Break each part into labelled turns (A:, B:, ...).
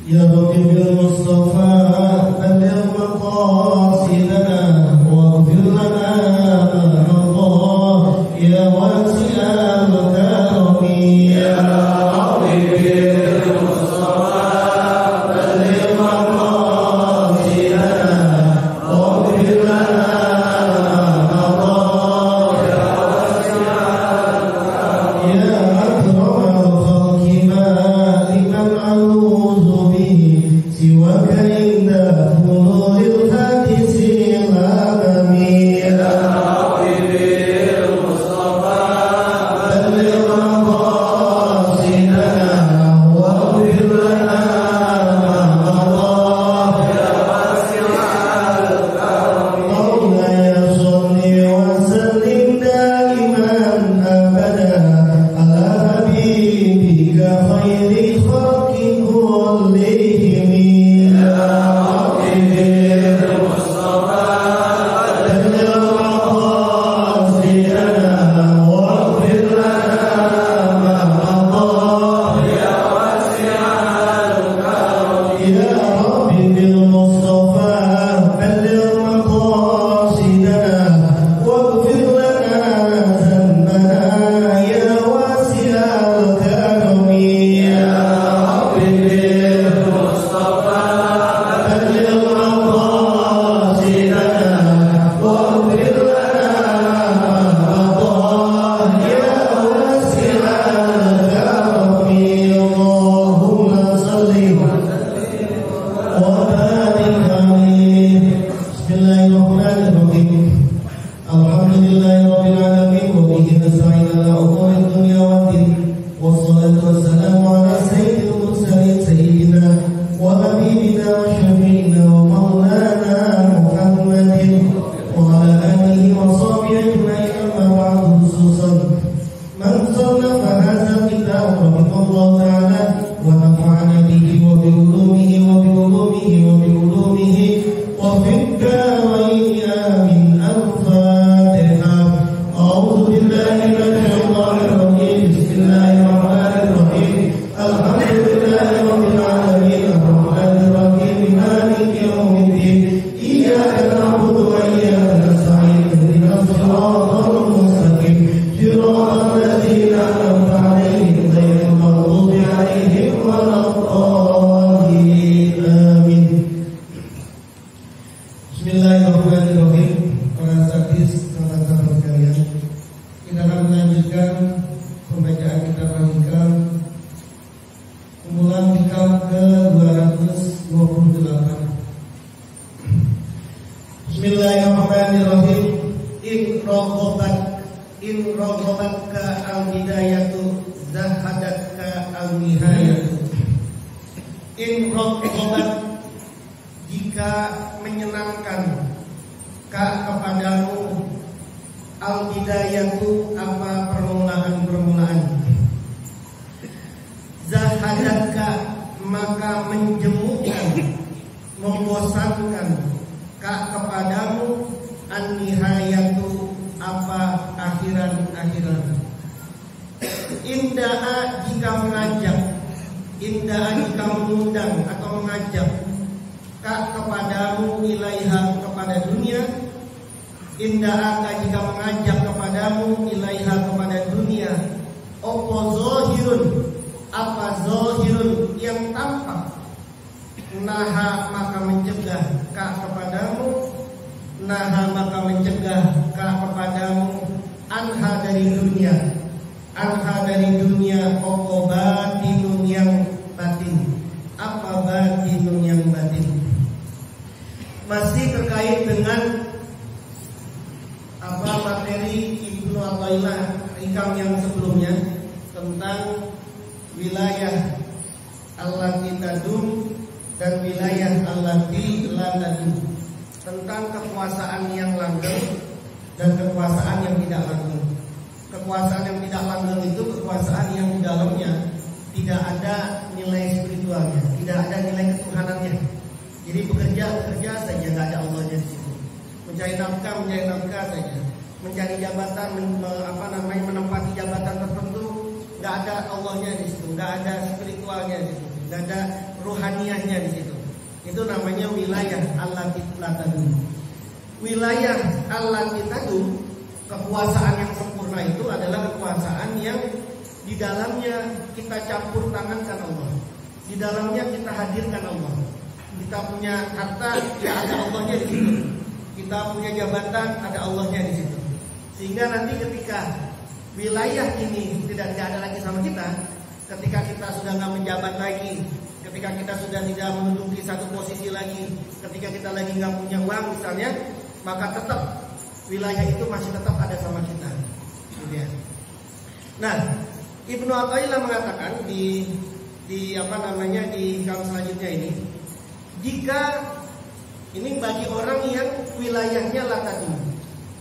A: يا رب بالمصطفى بلغ مقاصدنا واغفر لنا ما مضى يا واسع الكرم يا رب بالمصطفى بلغ مقاصدنا واغفر لنا ما مضى يا واسع الكرم يا أكرم الخلق ما لمن ألوذ به سواك عند حضور الحادث العالم يا رب بالمصطفى بلغ مقاصدنا واغفر لنا ما مضى يا واسع الكرم مولاي صل وسلم دائما أبدا على حبيبك خير خلق كلهم يا رب بالمصطفى بلغ مقاصدنا واغفر لنا ما مضى يا واسع الكرم يا رب بالمصطفى بلغ مقاصدنا واغفر لنا ذنبنا يا واسع الكرم يا رب بالمصطفى بلغ مقاصدنا واغفر لنا ما مضى يا واسع الكرم اللهم صل وبارك عليه بسم الله الرحمن الرحيم الحمد لله رب العالمين وبه نستعين على امور الدنيا والدين والصلاه والسلام على سيد المرسلين سيدنا وحبيبنا وشفيعنا ومولانا محمد وعلى اله وصحبه اجمعين اما بعد خصوصا من صنف هذا الكتاب رحمه الله تعالى ونفعنا به وبعلومه وفي الدارين آمين الفاتحة أعوذ بالله من الشيطان الرجيم بسم الله الرحمن الرحيم الحمد لله رب العالمين الرحمن الرحيم مالك يوم الدين إياك نعبد وإياك نستعين اهدنا الصراط المستقيم صراط الذين أنعمت عليهم غير المغضوب عليهم ولا الضالين آمين. Bismillahirrahmanirrahim. Para sadis sahabat-sahabat sekalian, kita akan melanjutkan pembacaan kitab Al-Hikam kumpulan hikam ke-228. Bismillahirrahmanirrahim. In raghabatka al-hidayatu zahadatka al-nihayatu. In raghabat, jika menyenangkan kepadamu al-hidayatu, apa permulaan, zahadatka, maka menjemukan, membosankan kepadamu an-nihayatu, apa akhiran. Inda'a, jika mengajak, jika mengundang atau mengajak kepadamu ilaiha, kepada dunia. Indahaka, jika mengajak kepadamu ilaiha, kepada dunia. Opo zohirun, apa zohirun, yang tampak. Naha, maka mencegah kepadamu. Naha, maka mencegah kepadamu. Anha, dari dunia. Opo batinun, yang batin. Apa batinun, yang batin? Masih terkait dengan materi Ibnu Athaillah hikam yang sebelumnya tentang wilayah allati tadum dan wilayah allati la tadum, tentang kekuasaan yang langgeng dan kekuasaan yang tidak langgeng. Kekuasaan yang tidak langgeng itu kekuasaan yang di dalamnya tidak ada nilai spiritualnya, tidak ada nilai ketuhanannya. Jadi bekerja saja, nggak ada Allahnya di situ. Mencari nafkah saja. Mencari jabatan, menempati jabatan tertentu, nggak ada Allahnya di situ, nggak ada spiritualnya di situ, nggak ada ruhaniyahnya di situ. Itu namanya wilayah allati la tadum. Wilayah allati tadum, kekuasaan yang sempurna itu adalah kekuasaan yang di dalamnya kita campur tangankan Allah. Di dalamnya kita hadirkan Allah. Kita punya harta, ya ada Allahnya di situ. Kita punya jabatan, ada Allahnya di situ. Sehingga nanti ketika wilayah ini tidak ada lagi sama kita, ketika kita sudah nggak menjabat lagi, ketika kita sudah tidak menduduki satu posisi lagi, ketika kita lagi nggak punya uang misalnya, maka tetap wilayah itu masih tetap ada sama kita. Nah, Ibnu Athaillah mengatakan di kalam selanjutnya ini, jika ini bagi orang yang wilayahnya latadum,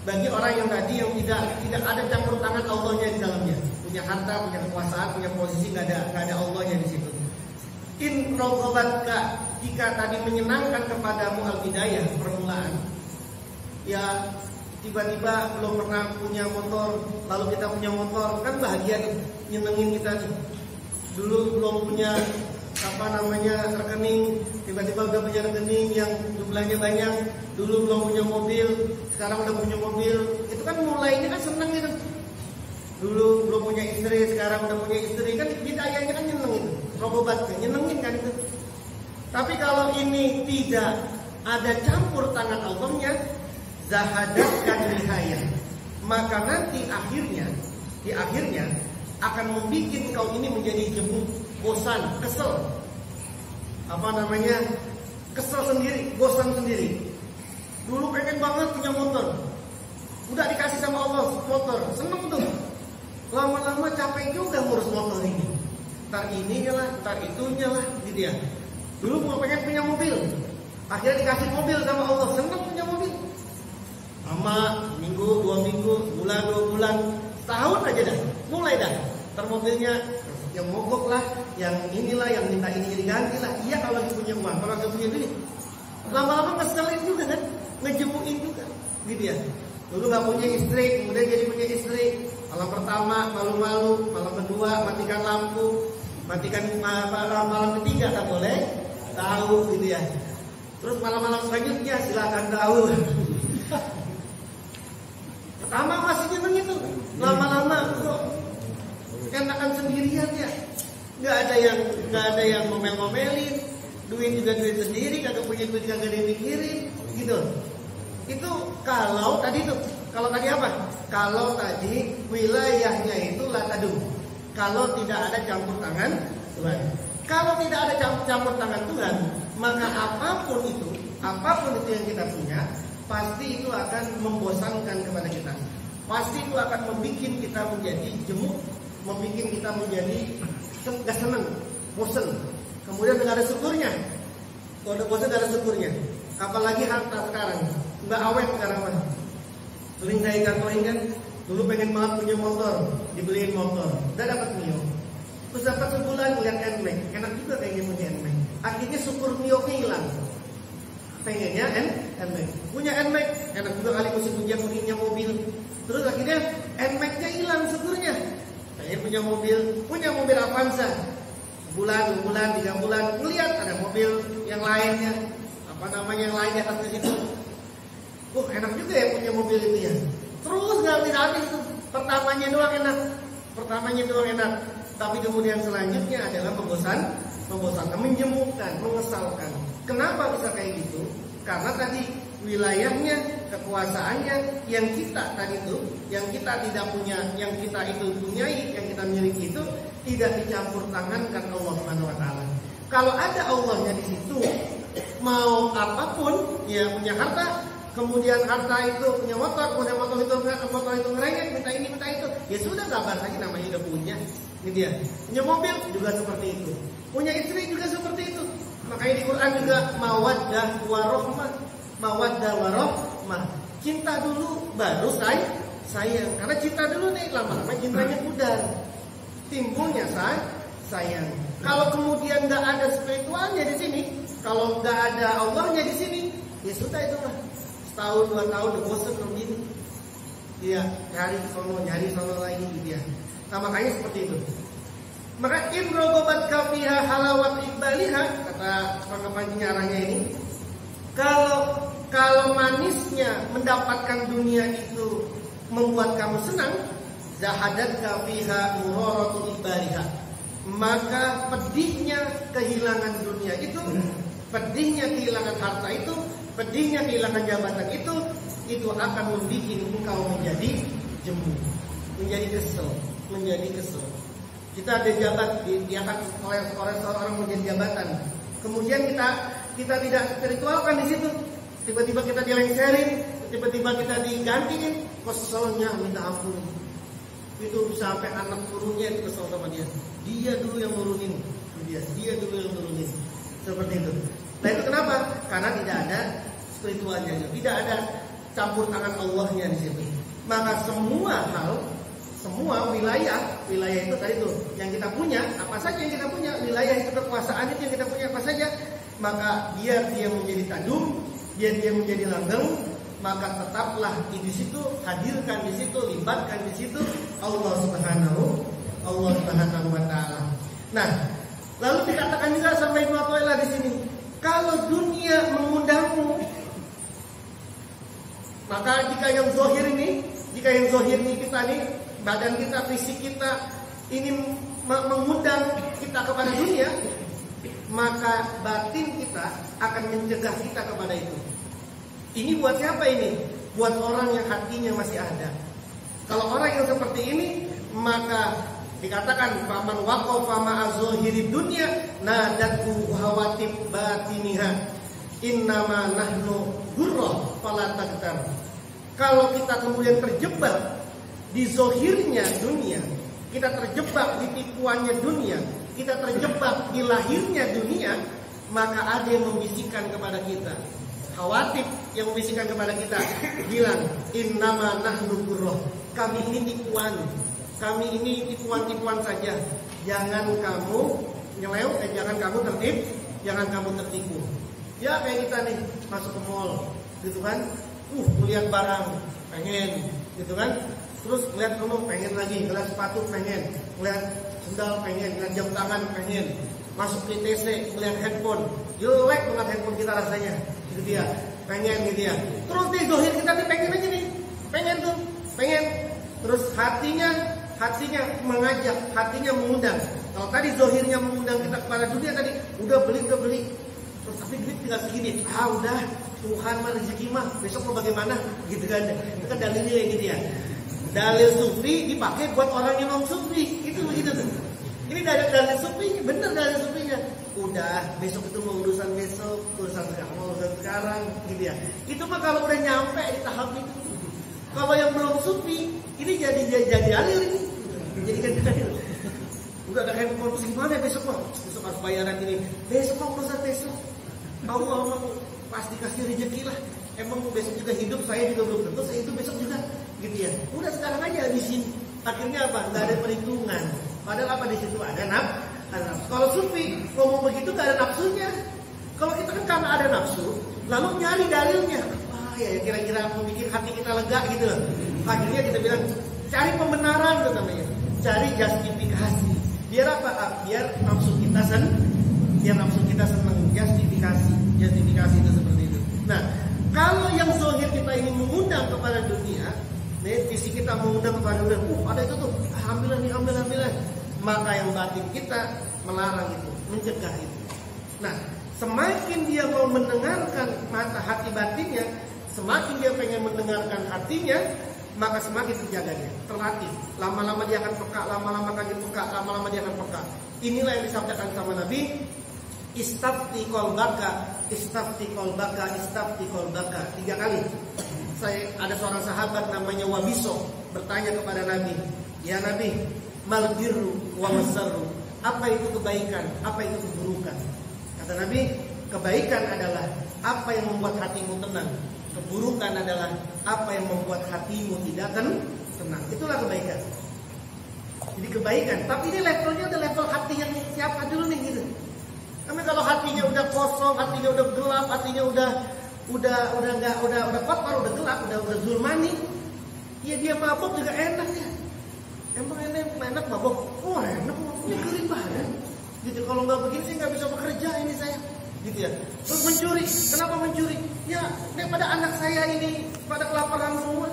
A: bagi orang yang tadi yang tidak ada campur tangan Allahnya di dalamnya, punya harta, punya kekuasaan, punya posisi, nggak ada Allahnya di situ. In rogobatka, jika tadi menyenangkan kepadamu al-bidayah, permulaan, ya tiba-tiba belum pernah punya motor, lalu kita punya motor, kan bahagia tuh, nyenengin kita nih. Dulu belum punya rekening, tiba-tiba udah punya rekening yang jumlahnya banyak. Dulu belum punya mobil, sekarang udah punya mobil. Itu kan mulainya kan seneng gitu. Dulu belum punya istri, sekarang udah punya istri, kan bidayahnya kan nyenengin. Robobat nyenengin kan itu. Tapi kalau ini tidak ada campur tangan Allahnya, zahadatkan nihayah, maka nanti di akhirnya akan membuat kau ini menjadi jemu, bosan, kesel. Kesel sendiri, bosan sendiri. Dulu pengen banget punya motor, udah dikasih sama Allah motor, seneng tuh. Lama-lama capek juga ngurus motor ini. Ntar ininya lah, ntar itunya lah, gitu ya. Dulu mau pengen punya mobil, akhirnya dikasih mobil sama Allah, seneng punya mobil. Lama, minggu, 2 minggu, bulan, 2 bulan, tahun aja dah, mulai dah. Ntar mobilnya yang mogok lah, yang inilah, yang minta ini diganti lah. Iya kalau punya uang, kalau nggak punya duit, lama-lama ngeselin juga kan, ngejemuin juga, gitu ya. Dulu nggak punya istri, kemudian jadi punya istri. Malam pertama malu-malu, malam kedua matikan lampu, matikan malam ketiga tak boleh tahu, gitu ya. Terus malam-malam selanjutnya silakan tahu. Pertama masih nyeneng itu, lama-lama kok enakan sendirian ya, nggak ada yang ngomel-ngomelin, duit juga duit sendiri, kagak punya duit kagak ada yang mikirin, gitu. Itu kalau tadi apa? Kalau tadi wilayahnya itu latadum, kalau tidak ada campur tangan Tuhan. Kalau tidak ada campur tangan Tuhan, maka apapun itu yang kita punya, pasti itu akan membosankan kepada kita. Pasti itu akan membuat kita menjadi jemu, membuat kita menjadi gak senang, bosan. Kemudian nggak ada syukurnya. Kalau ada bosan nggak ada syukurnya. Apalagi harta sekarang, nggak awet sekarang mah. Sering saya contohin kan, dulu pengen banget punya motor, dibeliin motor, udah dapat Mio. Terus dapat sebulan lihat NMAX, enak juga kayaknya punya NMAX. Akhirnya syukur Mio-nya hilang. Pengennya NMAX, punya NMAX, enak juga kali musim hujan punya mobil. Terus akhirnya NMAX-nya hilang syukurnya. Pengen punya mobil Avanza. Bulan, 2 bulan, 3 bulan, ngelihat ada mobil yang lainnya, yang lain di atas itu. Enak juga ya punya mobil itu ya. Terus nggak habis tuh. Pertamanya doang enak. Tapi kemudian selanjutnya adalah membosankan, menjemukan, mengesalkan. Kenapa bisa kayak gitu? Karena tadi wilayahnya, kekuasaannya yang kita tadi itu, yang kita tidak punya, yang kita itu punyai, yang kita miliki itu tidak dicampur tangankan Allah Subhanahu wa taala. Kalau ada Allahnya di situ, mau apapun, ya punya harta, kemudian harta itu punya motor, kemudian motor itu ngerengek, minta ini, minta itu, ya sudah sabar lagi, namanya udah punya. Ini dia. Punya mobil juga seperti itu. Punya istri juga seperti itu. Makanya di Quran juga mawaddah warohmah. Mawaddah warohmah. Cinta dulu baru sayang. Karena cinta dulu nih, lama-lama cintanya pudar. Timbulnya sayang. Kalau kemudian nggak ada spiritualnya di sini, kalau nggak ada Allahnya di sini, ya sudah itu lah. Setahun 2 tahun udah bosan begini. Dia nyari sono lagi dia. Nah makanya seperti itu. Maka in rogobat kafiha halawat iqbaliha, kata pengarangnya ini, kalau manisnya mendapatkan dunia itu membuat kamu senang, zahadat kafiha muraratu iqbaliha, maka pedihnya kehilangan dunia itu, pedihnya kehilangan harta itu, pedihnya kehilangan jabatan itu akan membuat engkau menjadi jemu, menjadi kesel. Kita ada jabat, diangkat oleh seorang menjadi jabatan. Kemudian kita tidak spiritualkan di situ. Tiba-tiba kita dilengserin, tiba-tiba kita digantiin, keselnya minta ampun. Itu sampai anak turunnya itu kesel sama dia. Dia dulu yang nurunin. Seperti itu. Nah itu kenapa? Karena tidak ada spiritualnya, tidak ada campur tangan Allahnya di situ. Maka semua wilayah itu tadi itu yang kita punya, apa saja yang kita punya, wilayah itu kekuasaan itu yang kita punya apa saja, maka biar dia menjadi tadum, biar dia menjadi langgeng, maka tetaplah di situ, hadirkan di situ, libatkan di situ Allah Subhanahu wa taala. Nah, lalu dikatakan juga sampai Ibnu Athaillah di sini, kalau dunia mengundangmu, maka jika yang zahir ini kita nih, badan kita, fisik kita ini mengundang kita kepada dunia, maka batin kita akan mencegah kita kepada itu. Ini buat siapa ini? Buat orang yang hatinya masih ada. Kalau orang yang seperti ini, maka dikatakan faman waqafa ma'a zahirid dunya nadatu hawatib batiniha innama nahnu hurrah fala taqtar. Kalau kita kemudian terjebak di zohirnya dunia, kita terjebak di tipuannya dunia, kita terjebak di lahirnya dunia, maka ada yang membisikkan kepada kita, khawatir yang membisikkan kepada kita, bilang innama nahnu hurrah, kami ini tipuan saja, jangan kamu nyeleu, jangan kamu tertipu. Ya kayak kita nih masuk ke mall, gitu kan? Melihat barang pengen, gitu kan? Terus lihat kamu pengen lagi, lihat sepatu pengen, lihat sendal pengen, lihat jam tangan pengen, masuk ke TC, lihat handphone, jelek banget handphone kita rasanya, gitu dia, pengen gitu ya. Terus di zohir kita nih pengen aja nih, pengen. Terus hatinya mengajak, hatinya mengundang. Kalau tadi zohirnya mengundang kita kepada dunia tadi, udah beli. Terus tapi duit tinggal segini, udah Tuhan mah rezeki mah, besok mau bagaimana, gitu kan? Itu kan dalilnya gitu ya. Dalil sufi dipakai buat orang yang non sufi, itu begitu tuh. Ini dalil sufi, bener dalil sufinya. Udah besok itu mau urusan besok, urusan sekarang, gitu ya. Itu mah kalau udah nyampe di tahap itu. Kalau yang belum sufi, ini jadi dalil ini. Jadi kan dalil. Udah ada handphone gimana besok mah? Besok harus bayaran ini. Besok mau urusan besok. Allah pasti kasih rezeki lah. Emang besok juga hidup, saya juga belum tentu saya hidup besok juga, gitu ya. Udah sekarang aja habisin. Akhirnya apa? Nggak ada perhitungan. Padahal apa di situ ada nafsu. Kalau sufi ngomong begitu nggak ada nafsunya. Kalau kita kan karena ada nafsu, lalu nyari dalilnya. Apa ya kira-kira membuat hati kita lega gitu loh. Akhirnya kita bilang cari pembenaran itu namanya. Cari justifikasi. Biar apa? Biar nafsu kita senang. Justifikasi itu seperti itu. Nah, kalau yang zahir kita ini mengundang kepada dunia, visi kita mengundang kepada dunia, ada itu tuh, alhamdulillah. Maka yang batin kita melarang itu, mencegah itu. Nah, semakin dia mau mendengarkan mata hati batinnya, semakin dia pengen mendengarkan hatinya, maka semakin terjaga dia, terlatih. Lama-lama dia akan peka, lama-lama dia akan peka. Inilah yang disabdakan sama Nabi, istafti qalbaka. 3 kali. Saya ada seorang sahabat namanya Wabiso bertanya kepada Nabi, ya Nabi, mal birru wa masarru, apa itu kebaikan, apa itu keburukan? Kata Nabi, kebaikan adalah apa yang membuat hatimu tenang, keburukan adalah apa yang membuat hatimu tidak tenang. Itulah kebaikan. Jadi kebaikan, tapi ini levelnya udah level hati yang siapa dulu nih gitu. Tapi kalau hatinya udah kosong, hatinya udah gelap, hatinya udah kotor, udah gelap, udah zulmani, ya dia mabuk juga enak ya. Emang enak mabuk? Oh enak ini kering banget. Gitu, kalau nggak begini saya nggak bisa bekerja ini saya. Gitu ya. Terus mencuri, kenapa mencuri? Ya daripada anak saya ini pada kelaparan semua,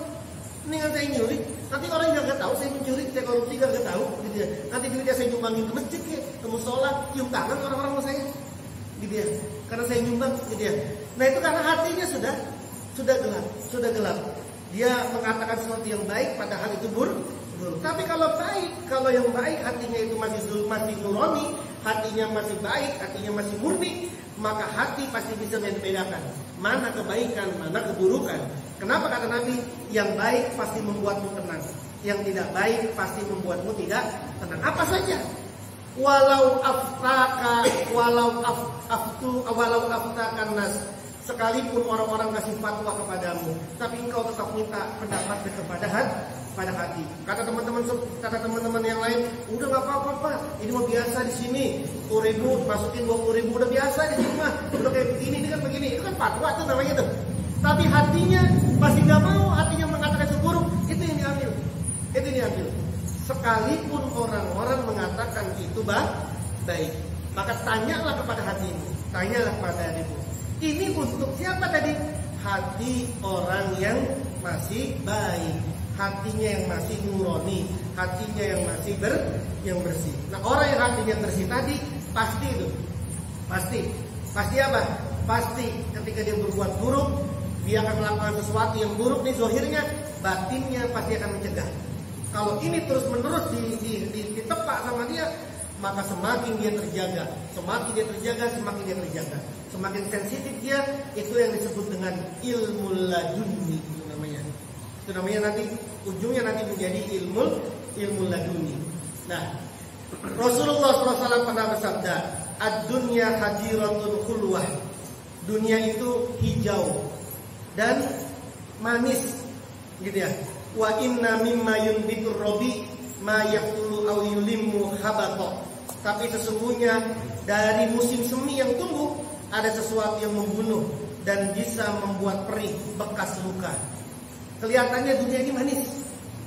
A: ini kan saya nyuri. Nanti orang nggak tahu saya mencuri, saya korupsi nggak tahu. Gitu ya. Nanti duitnya saya nyumbangin ke masjid ya, ke musola, cium tangan orang-orang sama saya. Gitu ya. Karena saya nyumbang, gitu ya. Nah itu karena hatinya sudah gelap. Dia mengatakan sesuatu yang baik padahal itu buruk. Tapi kalau baik, kalau yang baik hatinya itu masih nurani, hatinya masih baik, hatinya masih murni, maka hati pasti bisa membedakan mana kebaikan, mana keburukan. Kenapa kata Nabi, yang baik pasti membuatmu tenang, yang tidak baik pasti membuatmu tidak tenang. Apa saja? Walau aftakan nas, sekalipun orang-orang kasih fatwa kepadamu, tapi engkau tetap minta pendapatnya pada hati. Kata teman-teman yang lain, udah nggak apa-apa Pak, ini mah biasa di sini. 10.000 masukin 20.000 udah biasa di sini mah. Udah kayak begini, ini kan begini. Itu kan fatwa tuh namanya tuh. Tapi hatinya pasti nggak mau, hatinya mengatakan itu buruk, itu yang diambil. Sekalipun orang-orang mengatakan itu baik, maka tanyalah kepada hatimu, tanyalah kepada hatimu. Ini untuk siapa tadi? Hati orang yang masih baik, hatinya yang masih nurani, hatinya yang masih bersih. Nah orang yang hatinya bersih tadi pasti itu, pasti apa? Pasti ketika dia berbuat buruk, dia akan melakukan sesuatu yang buruk nih zahirnya, batinnya pasti akan mencegah. Kalau ini terus menerus ditepak sama dia, maka semakin dia terjaga, semakin dia terjaga, semakin sensitif dia. Itu yang disebut dengan ilmu laduni, itu namanya nanti ujungnya nanti menjadi ilmu laduni. Nah, Rasulullah SAW pernah bersabda, ad-dunya hadiratun khulwah, dunia itu hijau dan manis, gitu ya. Wa inna mimma yunbitur robi ma yaqtulu aw yulimmu habato. Tapi sesungguhnya dari musim semi yang tumbuh ada sesuatu yang membunuh dan bisa membuat perih bekas luka. Kelihatannya dunia ini manis,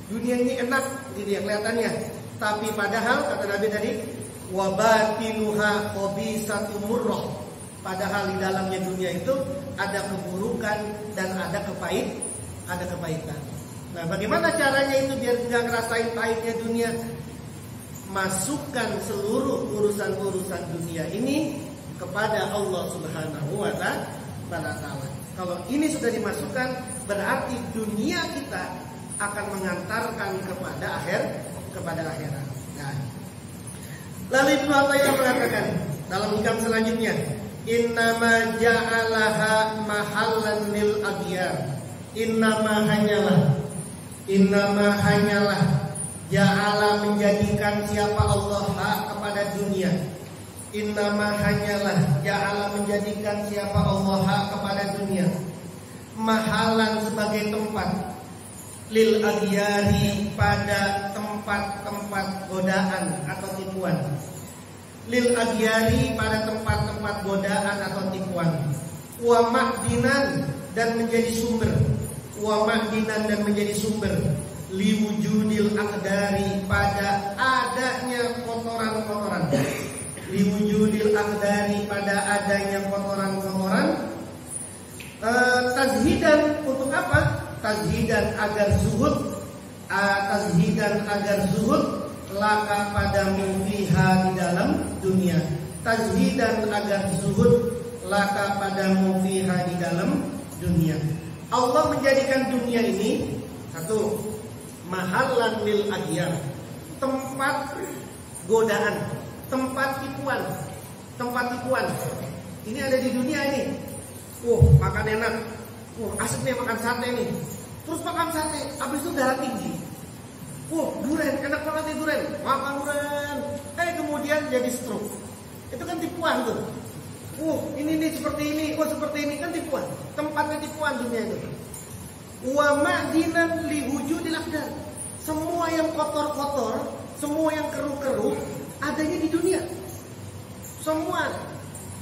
A: dunia ini enak, gitu ya kelihatannya. Tapi padahal kata Nabi tadi, wa batinuha khabisatun murrah. Padahal di dalamnya dunia itu ada keburukan dan ada kebaikan. Nah, bagaimana caranya itu biar nggak ngerasain pahitnya dunia? Masukkan seluruh urusan dunia ini kepada Allah Subhanahu wa Ta'ala. Kalau ini sudah dimasukkan, berarti dunia kita akan mengantarkan kepada akhirat. Nah, lalu Ibnu Athaillah mengatakan dalam hikam selanjutnya, innama ja'alaha mahallan lil aghyar. Innama hanyalah ja'ala menjadikan siapa Allah kepada dunia. Innama hanyalah ja'ala menjadikan siapa Allah kepada dunia. Mahalan sebagai tempat lil aghyari, pada tempat-tempat godaan atau tipuan. Lil aghyari, pada tempat-tempat godaan atau tipuan. Wa ma'dinan, dan menjadi sumber. Wa ma'dinan, dan menjadi sumber liwujudil aqdari, pada adanya kotoran-kotoran. Liwujudil aqdari, pada adanya kotoran-kotoran. Tazhidan, untuk apa? Tazhidan agar zuhud laka padamu fiha, di dalam dunia. Tazhidan agar zuhud laka padamu fiha, di dalam dunia. Allah menjadikan dunia ini satu, mahallan lil aghyar, tempat godaan, tempat tipuan. Ini ada di dunia ini. Makan enak. Asik nih makan sate nih. Terus makan sate, habis itu darah tinggi. Durian, enak banget nih durian. Makan durian. Kemudian jadi stroke. Itu kan tipuan tuh. Ini seperti ini, seperti ini kan tipuan. Tempatnya tipuan dunia itu. Wa ma'dinan li wujudil aqdar. Semua yang kotor-kotor, semua yang keruh-keruh adanya di dunia. Semua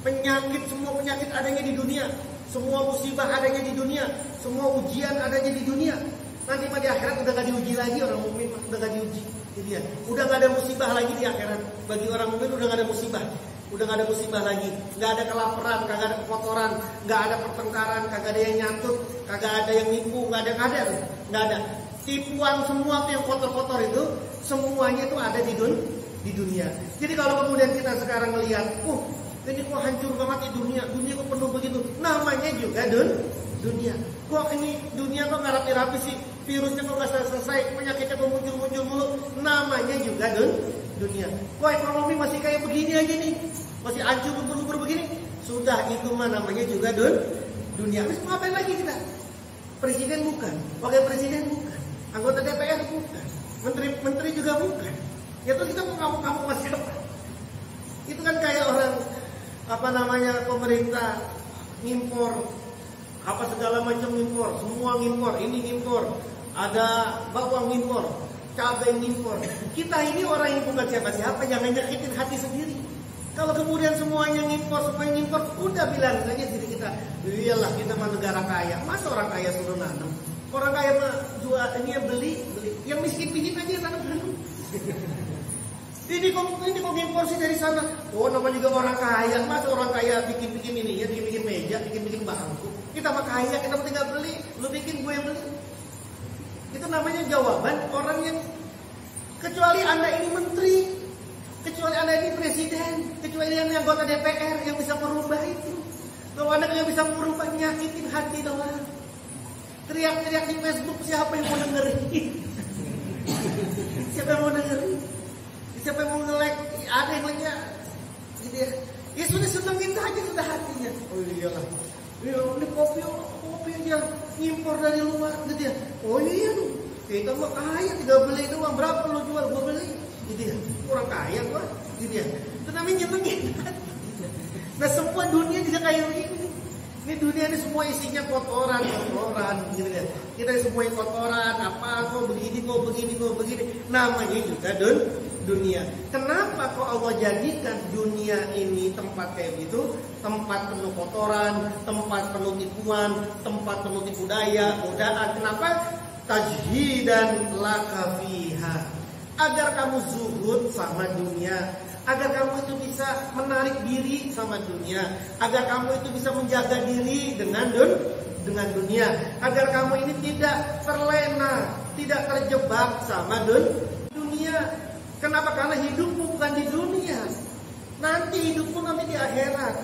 A: penyakit adanya di dunia. Semua musibah adanya di dunia. Semua ujian adanya di dunia. Nanti pada akhirat udah gak diuji lagi, orang mukmin udah gak diuji. Jadi ya, udah nggak ada musibah lagi di akhirat. Bagi orang mukmin udah nggak ada musibah. Udah nggak ada musibah lagi. Nggak ada kelaparan, kagak ada kekotoran, nggak ada pertengkaran, kagak ada yang nyatut, kagak ada yang nipu, nggak ada. Nggak ada. Tipuan semua tuh yang kotor-kotor itu, semuanya itu ada di dunia. Jadi kalau kemudian kita sekarang melihat, ini kok hancur banget di dunia kok penuh begitu. Namanya juga dunia. Kok ini dunia kok nggak rapi-rapi sih? Virusnya kok nggak selesai, penyakitnya kok muncul mulu. Namanya juga dunia. Kok ekonomi masih kayak begini aja nih, masih hancur ubur-ubur begini. Sudah itu mah namanya juga dunia. Terus ngapain lagi kita? Presiden bukan, wakil presiden bukan, anggota DPR bukan, menteri juga bukan. Ya terus kita mau ngamuk-ngamuk sama siapa? Itu kan kayak orang pemerintah ngimpor apa segala macam ngimpor, semua ngimpor, ini ngimpor, ada bawang ngimpor, cabai ngimpor. Kita ini orang yang bukan siapa-siapa, jangan nyakitin hati sendiri. Kalau kemudian semuanya ngimpor, udah bilang saja diri kita, iyalah kita mah negara kaya. Masa orang kaya suruh nanam? Orang kaya mah jual ini beli. Yang miskin aja tanam. Ini kok ngimpor sih dari sana? Oh, namanya juga orang kaya. Masa orang kaya bikin ini ya, bikin meja, bikin bangku. Kita mah kaya, kita tinggal beli. Lu bikin, gue yang beli. Itu namanya jawaban orang yang, kecuali Anda ini menteri, kecuali Anda ini presiden, kecuali Anda anggota DPR yang bisa merubah itu. Kalau Anda yang bisa merubah, nyakitin hati doang. Teriak-teriak di Facebook, siapa yang mau dengerin? Siapa yang mau dengerin? Siapa yang mau nge-like? Ada yang lainnya gitu ya. Ya sudah, senengin aja sudah hatinya. Oh iyalah, ini kopi aja ngimpor dari luar gitu ya. Oh iya dong, kita mah kaya, tinggal beli doang. Berapa lo jual, gua beli gitu ya. Orang kaya gua gitu ya. Itu namanya nyenengin hati. Nah semua dunia juga kayak begini. Ini dunia ini semua isinya kotoran gitu ya. Kita semua yang kotoran, kok begini. Namanya juga dunia. Kenapa kok Allah jadikan dunia ini tempat kayak gitu? Tempat penuh kotoran, tempat penuh tipuan, tempat penuh tipu daya, godaan. Kenapa? Tajhidan laka fiha. Agar kamu zuhud sama dunia, agar kamu itu bisa menarik diri sama dunia, agar kamu itu bisa menjaga diri dengan dunia, agar kamu ini tidak terlena, tidak terjebak sama dunia. Kenapa? Karena hidupmu bukan di dunia. Nanti hidupmu nanti di akhirat.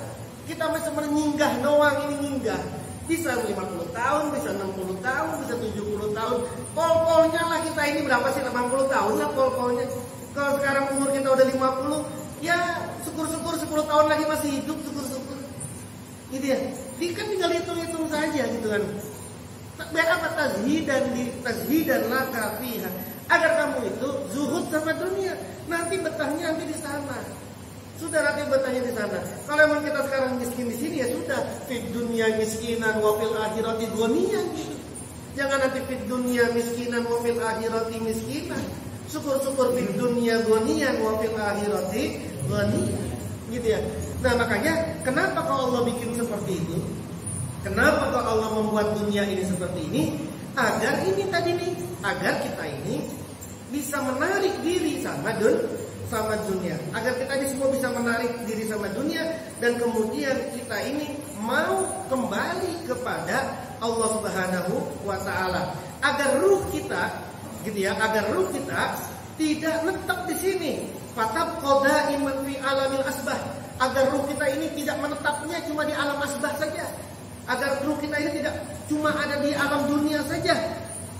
A: Kita masih menyenggah doang, ini nyinggah. Bisa 50 tahun, bisa 60 tahun, bisa 70 tahun. Pol-polnya lah kita ini berapa sih? 80 tahun lah pol-polnya. Kalau sekarang umur kita udah 50, ya syukur-syukur 10 tahun lagi masih hidup, syukur-syukur. Gitu ya. Dia kan tinggal hitung-hitung saja gitu kan. Biar apa? Tazhidan laka fiha. Agar kamu itu zuhud sama dunia. Nanti betahnya nanti di sana. Sudah nanti betahnya di sana. Kalau memang kita sekarang miskin di sini ya sudah. Fid dunya miskinan wa fil akhirati ghaniyan gitu. Jangan nanti fid dunya miskinan wa fil akhirati miskinan. Syukur-syukur fid dunya ghaniyan wa fil akhirati ghaniyan. Gitu ya. Nah, makanya kenapa kalau Allah bikin seperti itu? Kenapa kalau Allah membuat dunia ini seperti ini? Agar ini tadi nih, agar kita ini bisa menarik diri sama dunia, agar kita ini semua bisa menarik diri sama dunia, dan kemudian kita ini mau kembali kepada Allah Subhanahu wa Ta'ala, agar ruh kita gitu ya, agar ruh kita tidak menetap di sini, fatab qadaiman fi alamil asbah, agar ruh kita ini tidak menetapnya cuma di alam asbah saja, agar ruh kita ini tidak cuma ada di alam dunia saja,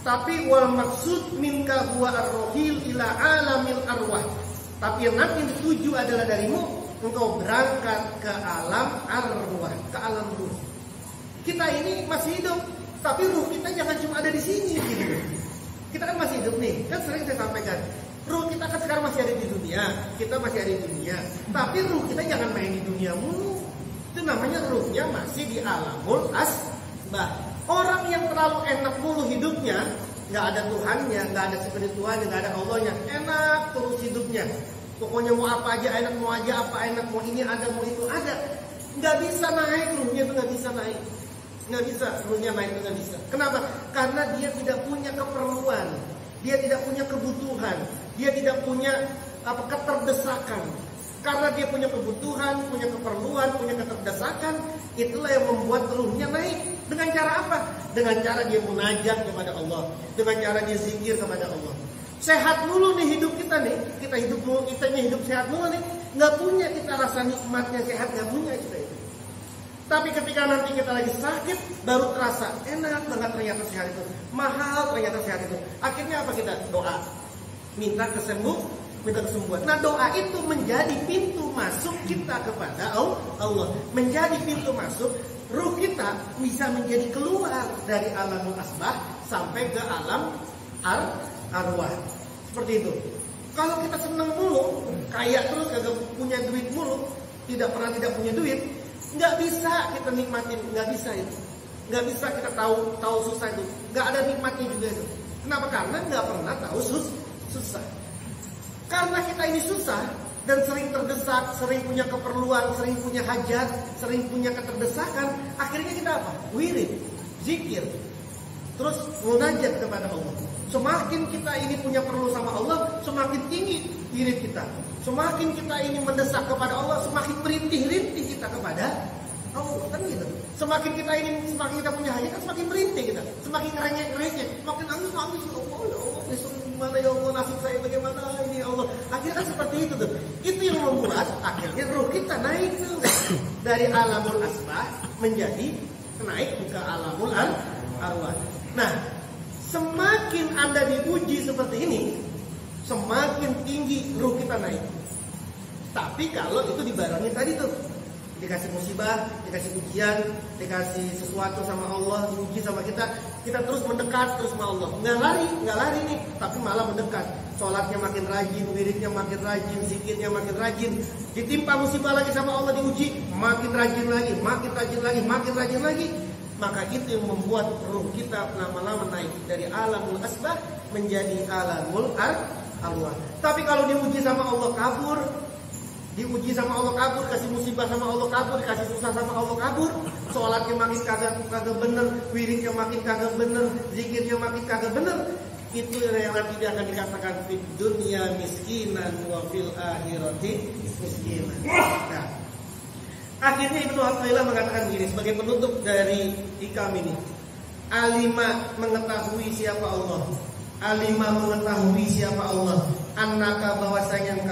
A: tapi wal maksud minka huwa ar-rohil ila alamil arwah. Tapi yang nanti dituju adalah darimu, engkau berangkat ke alam arwah, ke alam ruh. Kita ini masih hidup, tapi ruh kita jangan cuma ada di sini gitu. Kita kan masih hidup nih, kan sering saya sampaikan. Ruh kita kan sekarang masih ada di dunia, kita masih ada di dunia. Tapi ruh kita jangan main di dunia mulu. Itu namanya ruhnya masih di alamul asbah. Orang yang terlalu enak mulu hidupnya, nggak ada Tuhannya, nggak ada spiritualnya, nggak ada Allahnya, enak terus hidupnya. Pokoknya mau apa aja enak, mau aja apa enak, mau ini ada, mau itu ada. Nggak bisa naik ruhnya, itu nggak bisa naik, nggak bisa ruhnya naik, itu nggak bisa. Kenapa? Karena dia tidak punya keperluan, dia tidak punya kebutuhan, dia tidak punya keterdesakan. Karena dia punya kebutuhan, punya keperluan, punya keterdesakan, itulah yang membuat ruhnya naik. Dengan cara apa? Dengan cara dia munajat kepada Allah, dengan cara dia zikir kepada Allah. Sehat mulu nih hidup kita nih, kita ini hidup sehat mulu nih, nggak punya kita rasa nikmatnya sehat, nggak punya kita itu. Tapi ketika nanti kita lagi sakit, baru terasa enak banget ternyata sehat itu, mahal ternyata sehat itu. Akhirnya apa kita? Doa, minta kesembuhan. Nah, doa itu menjadi pintu masuk kita kepada Allah, menjadi pintu masuk ruh kita bisa menjadi keluar dari alamul asbah sampai ke alam arwah. Seperti itu. Kalau kita senang mulu, kaya terus, kagak punya duit mulu, tidak punya duit, nggak bisa kita nikmatin, nggak bisa itu, nggak bisa kita tahu susah itu, nggak ada nikmatnya juga itu. Kenapa? Karena nggak pernah tahu susah. Karena kita ini susah dan sering terdesak, sering punya keperluan, sering punya hajat, sering punya keterdesakan, akhirnya kita apa? Wirid, zikir, terus munajat kepada Allah. Semakin kita ini punya perlu sama Allah, semakin tinggi wirid kita. Semakin kita ini mendesak kepada Allah, semakin merintih-rintih kita kepada Allah, kan gitu. Semakin kita punya hajat, kan semakin merintih kita, semakin ngerengek, semakin nangis, ya Allah, besok gimana ya Allah, nasib saya bagaimana ini ya Allah. Akhirnya kan seperti itu tuh. Itu yang membuat akhirnya ruh kita naik tuh dari alamul asbah menjadi naik ke alamul arwah. Nah, semakin Anda diuji seperti ini, semakin tinggi ruh kita naik. Tapi kalau itu dibarengi tadi tuh, dikasih musibah, dikasih ujian, dikasih sesuatu sama Allah, diuji sama kita terus mendekat terus sama Allah. Nggak lari nih, tapi malah mendekat. Sholatnya makin rajin, wiridnya makin rajin, zikirnya makin rajin. Ditimpa musibah lagi sama Allah, diuji, makin rajin lagi. Maka itu yang membuat ruh kita lama-lama naik dari alamul asbah menjadi alamul arwah. Tapi kalau diuji sama Allah kabur, kasih musibah sama Allah kabur, kasih susah sama Allah kabur, sholatnya makin kagak bener, wiridnya makin kagak bener, zikirnya makin kagak bener, itu yang nanti dia akan dikatakan fid dunya miskinan wa fil akhirati miskinan. Nah, akhirnya Ibnu Athaillah mengatakan begini sebagai penutup dari ikam ini. Alima mengetahui siapa Allah. Annaka bahwasanya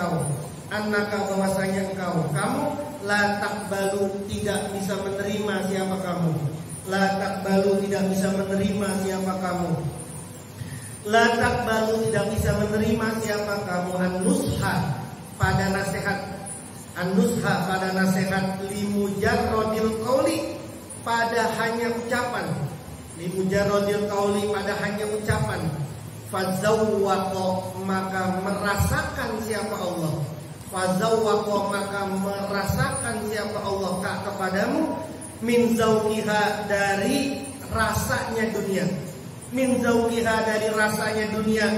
A: engkau kamu la takbalu tidak bisa menerima siapa kamu. An-nusha pada nasihat limujarrodil qauli pada hanya ucapan. Fazawwaqa maka merasakan siapa Allah kepadamu min zauqiha dari rasanya dunia,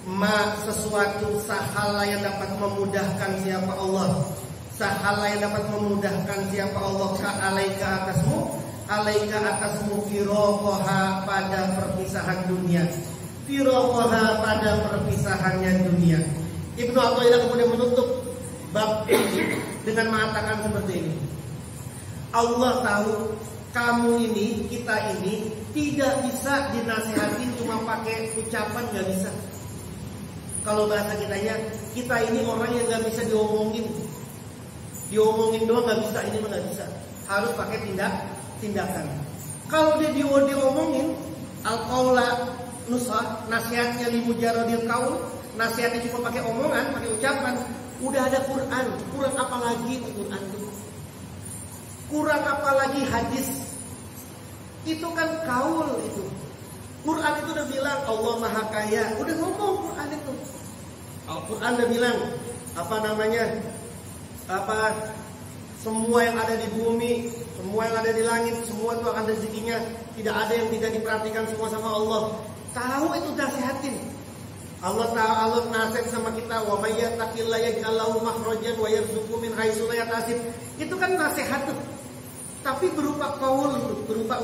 A: ma sesuatu sahala yang dapat memudahkan siapa Allah ka alaika atasmu firaqaha pada perpisahannya dunia. Ibnu Athaillah kemudian menutup bab ini dengan mengatakan seperti ini. Allah tahu kita ini tidak bisa dinasihatin cuma pakai ucapan, nggak bisa. Kalau bahasa kita ini orang yang nggak bisa diomongin doang nggak bisa, ini mah nggak bisa. Harus pakai tindakan. Kalau dia diomongin, al-qaula nusah, nasihatnya limujarradil qaul, nasihatnya cuma pakai omongan, pakai ucapan. Udah ada Quran apa lagi Quran itu? Quran apa lagi hadis? Itu kan kaul itu. Quran itu udah bilang Allah Maha Kaya, udah ngomong Quran itu. Al-Quran udah bilang semua yang ada di bumi, semua yang ada di langit, semua itu akan rezekinya. Tidak ada yang tidak diperhatikan, semua sama Allah. Tahu itu nasihatin. Allah nasihat sama kita, wa may yattaqillaha yaj'al lahu makhrajan wa yarzuqhu min haitsu la yahtasib. Itu kan nasihat tuh. Tapi berupa qaul itu, berupa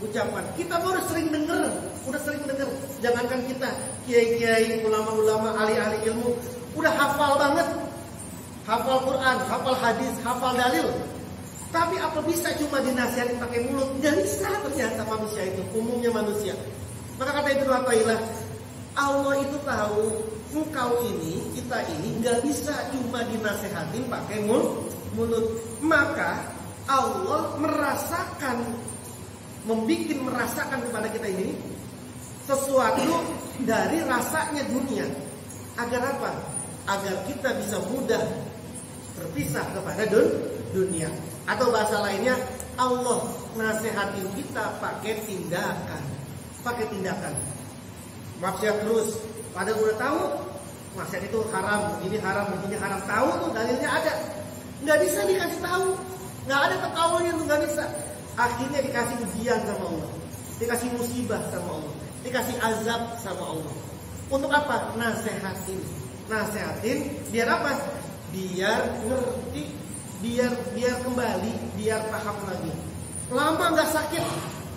A: ucapan. Kita baru sering dengar udah sering dengar. Jangankan kita, kiai-kiai, ulama-ulama, ahli-ahli ilmu, udah hafal banget. Hafal Quran, hafal hadis, hafal dalil. Tapi apa bisa cuma dinasihatin pakai mulut? Gak bisa ternyata manusia itu, umumnya manusia. Maka kata Ibnu Athaillah, Allah itu tahu engkau ini, kita ini gak bisa cuma dinasehatin pakai mulut. Maka Allah merasakan kepada kita ini sesuatu dari rasanya dunia. Agar apa? Agar kita bisa mudah terpisah kepada dunia. Atau bahasa lainnya, Allah nasehatin kita pakai tindakan. Maksiat terus, padahal udah tahu maksiat itu haram, begini haram, tahu tuh dalilnya ada. Nggak bisa dikasih tahu, nggak ada ketahuannya tuh, nggak bisa. Akhirnya dikasih ujian sama Allah, dikasih musibah sama Allah, dikasih azab sama Allah. Untuk apa? Nasehatin biar apa? Biar ngerti, biar kembali, biar paham lagi. Lama nggak sakit,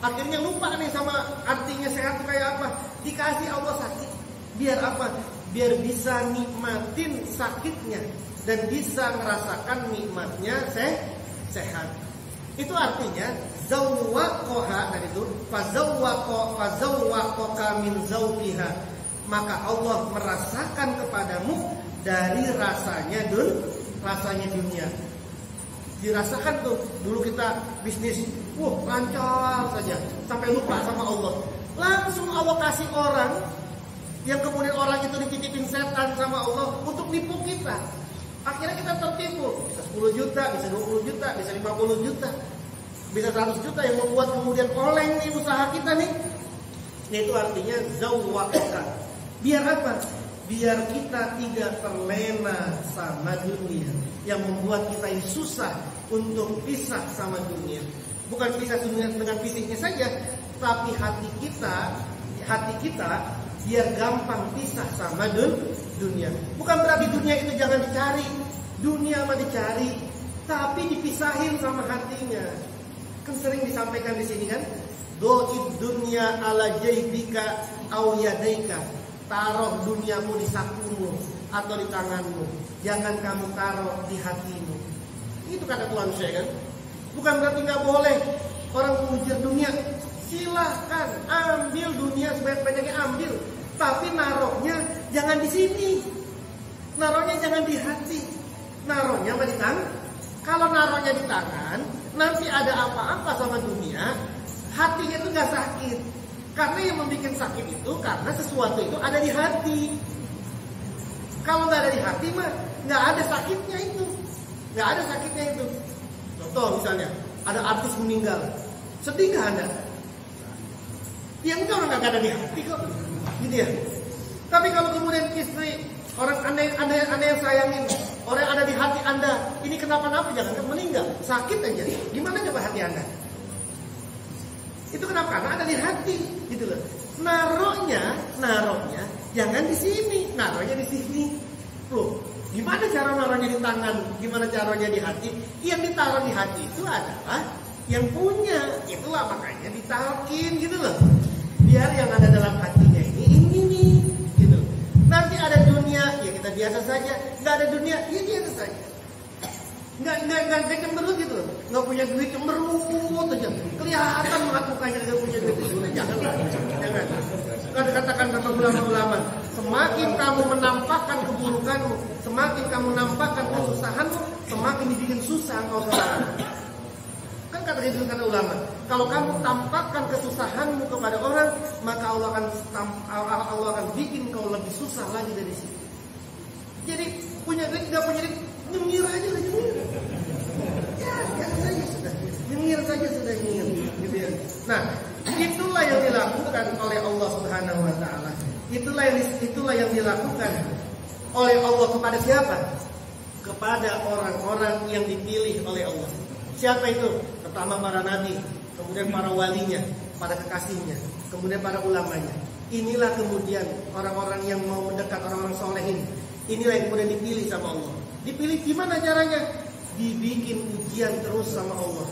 A: akhirnya lupa nih sama artinya sehat itu kayak apa. Dikasih Allah sakit, biar apa? Biar bisa nikmatin sakitnya dan bisa merasakan nikmatnya sehat. Itu artinya zawwaqaha, dan itu fazawwaqaka min zawqiha. Maka Allah merasakan kepadamu dari rasanya dunia. Dirasakan tuh, dulu kita bisnis, lancar saja, sampai lupa sama Allah. Langsung Allah kasih orang, yang kemudian orang itu dititipin setan sama Allah untuk nipu kita. Akhirnya kita tertipu, bisa 10 juta, bisa 20 juta, bisa 50 juta, bisa 100 juta, yang membuat kemudian oleng nih usaha kita nih. Itu artinya zawwaqaka. Biar apa? Biar kita tidak terlena sama dunia, yang membuat kita ini susah untuk pisah sama dunia. Bukan pisah dunia dengan fisiknya saja, tapi hati kita biar gampang pisah sama dunia. Bukan berarti dunia itu jangan dicari, dunia mah dicari, tapi dipisahin sama hatinya. Kan sering disampaikan di sini kan, do'id dunya ala jaybika aw yadaika. Taruh duniamu di sakumu atau di tanganmu, jangan kamu taruh di hatimu. Itu kata Tuhan saya kan. Bukan berarti nggak boleh orang mengujar dunia. Silahkan ambil dunia sebanyak-banyaknya, ambil. Tapi naruhnya jangan di sini. Naruhnya jangan di hati. Naruhnya di tangan. Kalau naruhnya di tangan, nanti ada apa-apa sama dunia, hatinya itu nggak sakit. Karena yang membuat sakit itu karena sesuatu itu ada di hati. Kalau nggak ada di hati mah nggak ada sakitnya itu, nggak ada sakitnya itu. Contoh misalnya ada artis meninggal, sedih nggak Anda? Yang itu orang nggak ada di hati kok, gitu ya. Tapi kalau kemudian istri orang anda yang sayangin, orang yang ada di hati Anda, ini kenapa-napa, jangan meninggal, sakit aja, gimana coba hati Anda? Itu kenapa? Karena ada di hati, gitu loh. Naruhnya jangan di sini, naruhnya di sini. Loh, gimana cara naruhnya di tangan? Gimana caranya di hati? Yang ditaruh di hati itu adalah yang punya. Itulah makanya ditalkin, gitu loh. Biar yang ada dalam hatinya ini nih, gitu. Nanti ada dunia, ya kita biasa saja. Nggak ada dunia, ya biasa saja. Nggak cemberut gitu loh. Nggak punya duit, cemberut aja. Kelihatan banget mukanya nggak punya duit. Jangan. Kan katakan sama ulama-ulama, semakin kamu menampakkan keburukanmu, semakin kamu menampakkan kesusahanmu, semakin dibikin susah engkau seorang. Kan kata ulama, kalau kamu tampakkan kesusahanmu kepada orang, maka Allah akan bikin kau lebih susah lagi dari situ. Jadi punya duit, nggak punya duit, nyengir aja lah, nyengir. Ya saja sudah, nyengir saja sudah nyengir, gitu ya. Nah, itulah yang dilakukan oleh Allah Subhanahu Wa Taala. Itulah yang dilakukan oleh Allah kepada siapa? Kepada orang-orang yang dipilih oleh Allah. Siapa itu? Pertama para nabi, kemudian para walinya, para kekasihnya, kemudian para ulamanya. Inilah kemudian orang-orang yang mau mendekat, orang-orang solehin. Inilah yang kemudian dipilih sama Allah. Dipilih gimana caranya? Dibikin ujian terus sama Allah,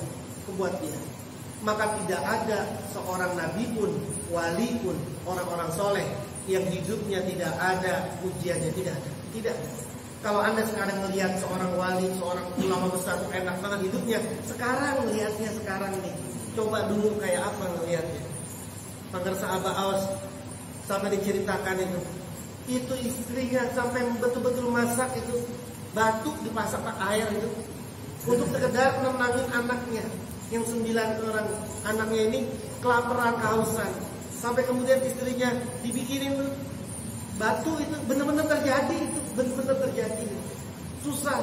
A: kebuat dia. maka tidak ada seorang nabi pun, wali pun, orang-orang soleh yang hidupnya tidak ada ujiannya, tidak ada. Tidak. Kalau Anda sekarang melihat seorang wali, seorang ulama besar enak banget hidupnya, sekarang melihatnya sekarang nih, coba dulu kayak apa ngelihatnya. Maka sahabat Aus sampai diceritakan itu istrinya sampai betul-betul masak itu batu dipasak air itu untuk sekedar nenangin anaknya yang 9 orang anaknya ini kelaparan, kehausan. Sampai kemudian istrinya dibikinin tuh batu itu benar-benar terjadi, itu benar-benar terjadi. Susah.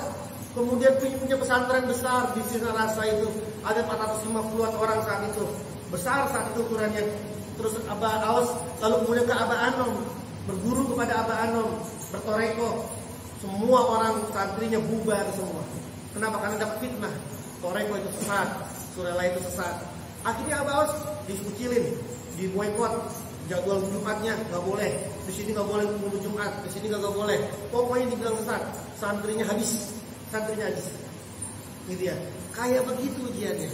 A: Kemudian punya pesantren besar di Sina Rasa itu ada 450-an orang saat itu, besar saat itu ukurannya. Terus Abah Aus lalu kemudian ke Abah Anom, berguru kepada Abah Anom, bertoreko. Semua orang santrinya bubar semua. Kenapa? Karena dapat fitnah. Toreko itu sesat, surela itu sesat. Akhirnya Abah Aus dikucilin, diboikot. Jadwal Jumatnya nggak boleh, di sini nggak boleh minggu Jumat, di sini nggak boleh. Pokoknya dibilang sesat, santrinya habis, gitu ya. Kayak begitu ujiannya.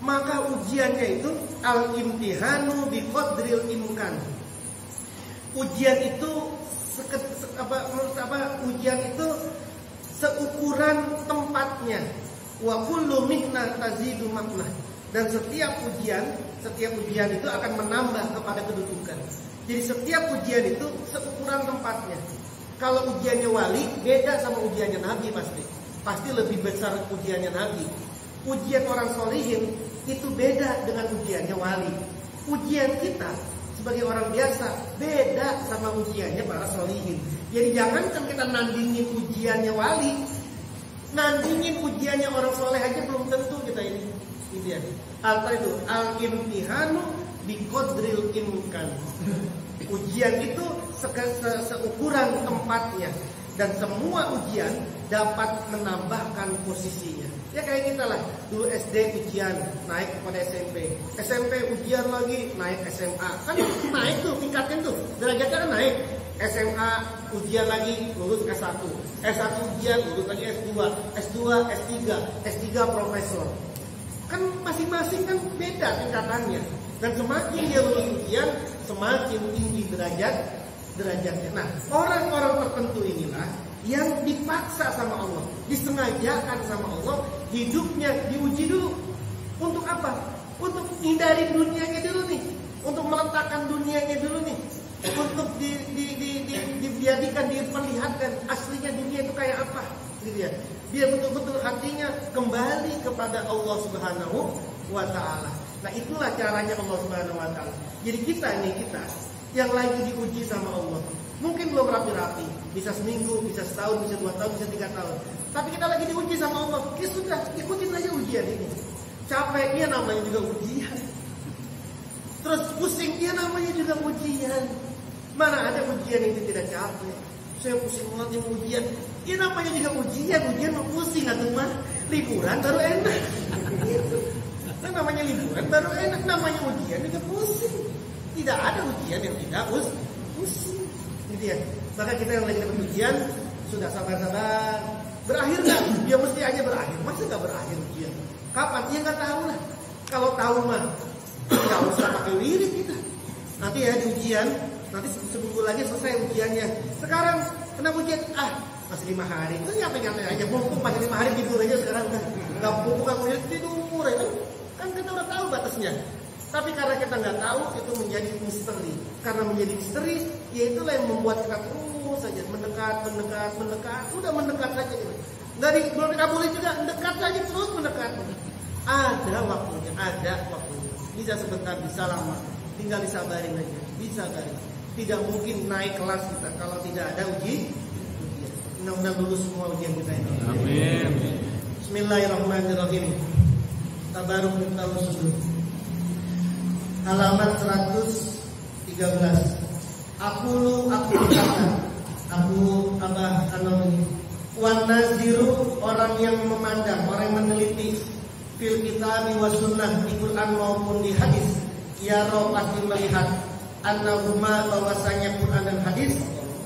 A: Maka ujiannya itu al-imtihanu biqadril imkan. Ujian itu ujian itu seukuran tempatnya. Wa kullu mihna tazidu makna. Dan setiap ujian itu akan menambah kepada kedudukan. Jadi setiap ujian itu seukuran tempatnya. Kalau ujiannya wali beda sama ujiannya nabi pasti lebih besar ujiannya nabi. Ujian orang solihin itu beda dengan ujiannya wali. Ujian kita sebagai orang biasa beda sama ujiannya para solihin. Jadi jangan kita nandingin ujiannya wali, nandingin ujiannya orang soleh aja belum tentu kita ini. Itu itu al-imtihanu biqadril imkan. Ujian itu seukuran tempatnya, dan semua ujian dapat menambahkan posisinya. Ya kayak kita lah, dulu SD ujian naik kepada SMP, SMP ujian lagi naik SMA, kan naik tuh tingkatnya tuh, derajatnya kan naik. SMA ujian lagi lulus S1, S1 ujian lulus lagi S2, S2 S3, S3 profesor. Kan masing-masing kan beda tingkatannya. Dan semakin dia lulus ujian, semakin tinggi derajatnya. Nah, orang-orang tertentu inilah yang dipaksa sama Allah, disengajakan sama Allah, hidupnya diuji dulu. Untuk apa? Untuk hindari dunianya dulu nih, untuk meletakkan dunianya dulu nih, untuk dijadikan, diperlihatkan aslinya dunia itu kayak apa, gitu ya. Dia betul-betul hatinya kembali kepada Allah Subhanahu wa Ta'ala. Nah, itulah caranya Allah Subhanahu wa Ta'ala. Jadi kita yang lagi diuji sama Allah, mungkin belum rapi-rapi, bisa seminggu, bisa setahun, bisa 2 tahun, bisa 3 tahun. Tapi kita lagi diuji sama Allah. Ya sudah, ikutin aja ujian ini. Capeknya namanya juga ujian. Terus pusingnya namanya juga ujian. Mana ada ujian yang tidak capek? Saya pusing banget yang ujian. Ya namanya juga ujian mah pusing atau mah liburan baru enak. Nah, namanya liburan baru enak, namanya ujian juga pusing. Tidak ada ujian yang tidak pusing. Gitu ya. Maka kita yang lagi dapat ujian sudah sabar-sabar. Berakhir nggak? Ya mesti aja berakhir. Masa nggak berakhir ujian? Kapan? Ya nggak tahu lah. Kalau tahu mah nggak usah pakai wirid kita. Nanti ya di ujian, nanti seminggu lagi selesai ujiannya. Sekarang kena ujian, masih 5 hari. Itu nyampe-nyampe aja. Mumpung masih 5 hari tidur aja sekarang kan. Nggak mumpung ujian tidur ya kan kita udah tahu batasnya. Tapi karena kita nggak tahu, itu menjadi misteri. Karena menjadi misteri, ya itulah yang membuat kita terus saja mendekat. Udah mendekat saja. Belum dikabulin juga, mendekat saja terus mendekat. Ada waktunya. Bisa sebentar, bisa lama. Tinggal disabarin aja. Disabarin. Tidak mungkin naik kelas kita kalau tidak ada ujian. Mudah-mudahan lulus semua ujian kita ini.
B: Amin.
A: Bismillahirrahmanirrahim. Tabaruk mintahu sudur. Halaman 113. Aku Abah Anom ini. Wan naziru, orang yang memandang, orang yang meneliti fil kitab wa sunnah, di Quran maupun di hadis. Ya roh pasti melihat annahuma, bahwasanya Quran dan hadis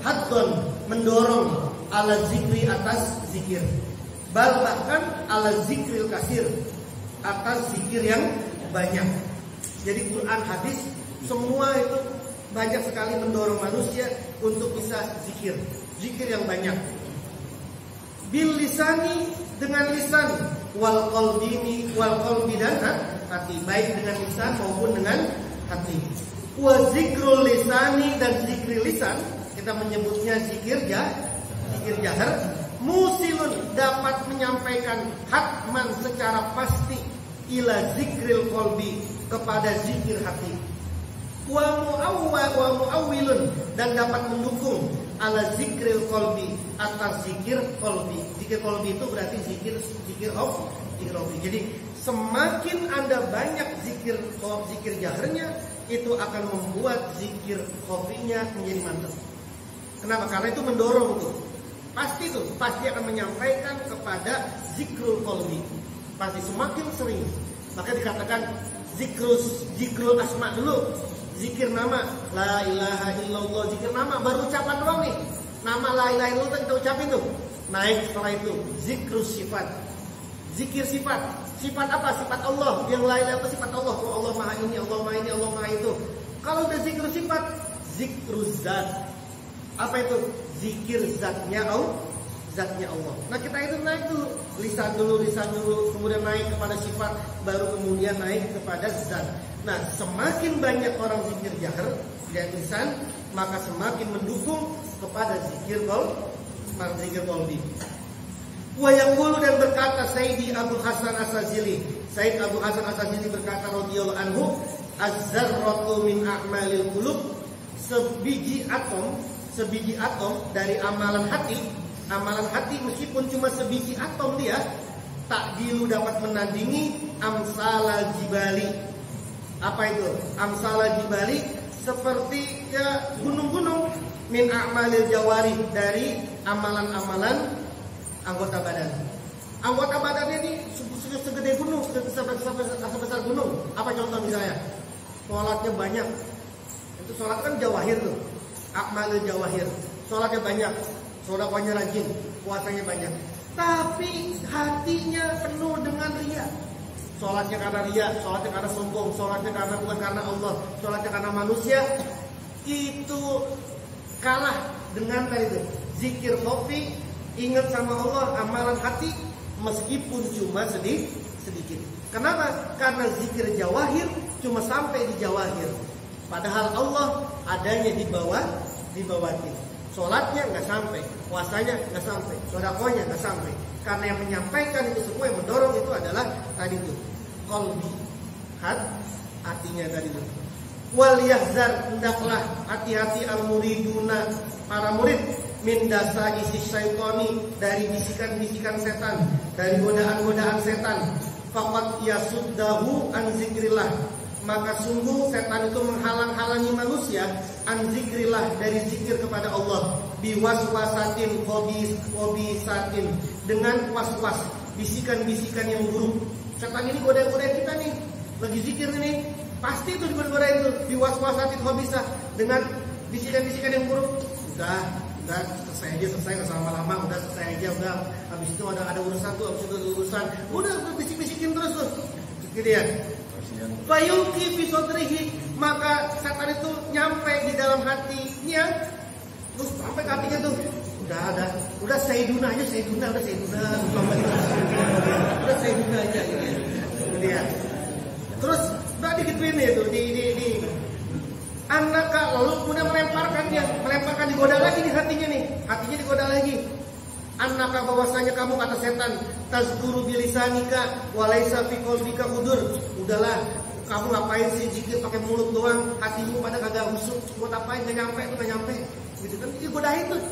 A: haddon, mendorong ala zikri, atas zikir. Bahkan ala zikril kasir, atas zikir yang banyak. Jadi Quran, hadis, semua itu banyak sekali mendorong manusia untuk bisa zikir. Zikir yang banyak. Bil lisani, dengan lisan, wal qalbi dan hati, baik dengan lisan maupun dengan hati. Wa zikrul lisani, dan zikir lisan, kita menyebutnya zikir jahar, musilun, dapat menyampaikan hatman secara pasti ila zikril qalbi, kepada zikir hati. Wa muawwilun, dan dapat mendukung ala zikril qalbi, atas zikir qalbi. Zikir qalbi itu berarti zikir qalbi. Jadi semakin Anda banyak zikir jaharnya, itu akan membuat zikir qalbinya menjadi mantap. Kenapa? Karena itu mendorong tuh. Pasti akan menyampaikan kepada zikrul qalbi. Pasti semakin sering. Maka dikatakan zikrul asma dulu. Zikir nama, la ilaha illallah, zikir nama, baru ucapan doang nih. Nama la ilaha illallah kita ucapin tuh. Naik setelah itu zikrul sifat. Zikir sifat. Sifat apa? Sifat Allah. Yang la ilaha illallah sifat Allah. Oh, Allah maha ini, Allah maha ini, Allah maha itu. Kalau udah zikrul sifat, zikrul zat. Apa itu? Zikir zatnya Allah. Nah, kita itu naik dulu, lisan dulu, kemudian naik kepada sifat, baru kemudian naik kepada zat. Nah, semakin banyak orang zikir jahar dan lisan, maka semakin mendukung kepada zikir qalbi. Wa yaqulu, dan berkata Sayyidi Abu Hasan As-Sazili. Sayyid Abu Hasan As-Sazili berkata radhiyallahu anhu, az-zarratu min a'malil qulub, sebiji atom dari amalan hati. Amalan hati meskipun cuma sebiji atom dia, takdilu, dapat menandingi amsalal jibali. Apa itu? Amsalal jibali, seperti gunung-gunung, min a'malil jawari, dari amalan-amalan anggota badan. Anggota badannya ini segede gunung, sebesar gunung. Apa contoh misalnya? Sholatnya banyak. Itu sholat kan jawahir tuh. A'malil jawahir. Sholatnya banyak, sedekahnya rajin, puasanya banyak. Tapi hatinya penuh dengan riya. Sholatnya karena riya, sholatnya karena sombong, sholatnya karena bukan karena Allah, sholatnya karena manusia. Itu kalah dengan tadi itu. Zikir kopi, ingat sama Allah, amalan hati, meskipun cuma sedikit. Kenapa? Karena zikir jawahir cuma sampai di jawahir. Padahal Allah adanya di bawah kita. Sholatnya nggak sampai, puasanya nggak sampai, sedekahnya nggak sampai. Karena yang menyampaikan itu semua, yang mendorong itu adalah tadi itu qalbi, hatinya tadi itu. Wal yahzar, hendaklah hati-hati al muriduna, para murid, min dasa isi syaitani, dari bisikan-bisikan setan, dari godaan-godaan setan. Faqad yasuddahu an zikrillah, maka sungguh setan itu menghalang-halangi manusia an zikrillah, dari zikir kepada Allah, biwaswasatin khobisatin, dengan was-was, bisikan-bisikan yang buruk. Setan ini goda-goda kita nih, lagi zikir ini, pasti itu digoda itu, biwaswasatin khobisah, dengan bisikan-bisikan yang buruk. Udah selesai aja, nggak lama-lama, udah selesai aja, udah. Habis itu ada urusan tuh, habis itu ada urusan, udah bisik-bisikin terus tuh, gitu ya. Fayulki fi sodrihi, maka setan itu nyampe di dalam hatinya, terus sampai ke hatinya tuh, udah sayyiduna aja, udah sayyiduna aja, gitu ya. Terus udah digituin itu, di anaka, lalu kemudian melemparkan digoda lagi di hatinya digoda lagi. Anaka, bahwasanya kamu, kata setan, tazkuru bilisanika walaysa fi qalbika udur. Udahlah, kamu ngapain sih zikir pakai mulut doang, hatimu pada kagak husuk, buat apain, nggak nyampe. Gitu kan, itu godain tuh.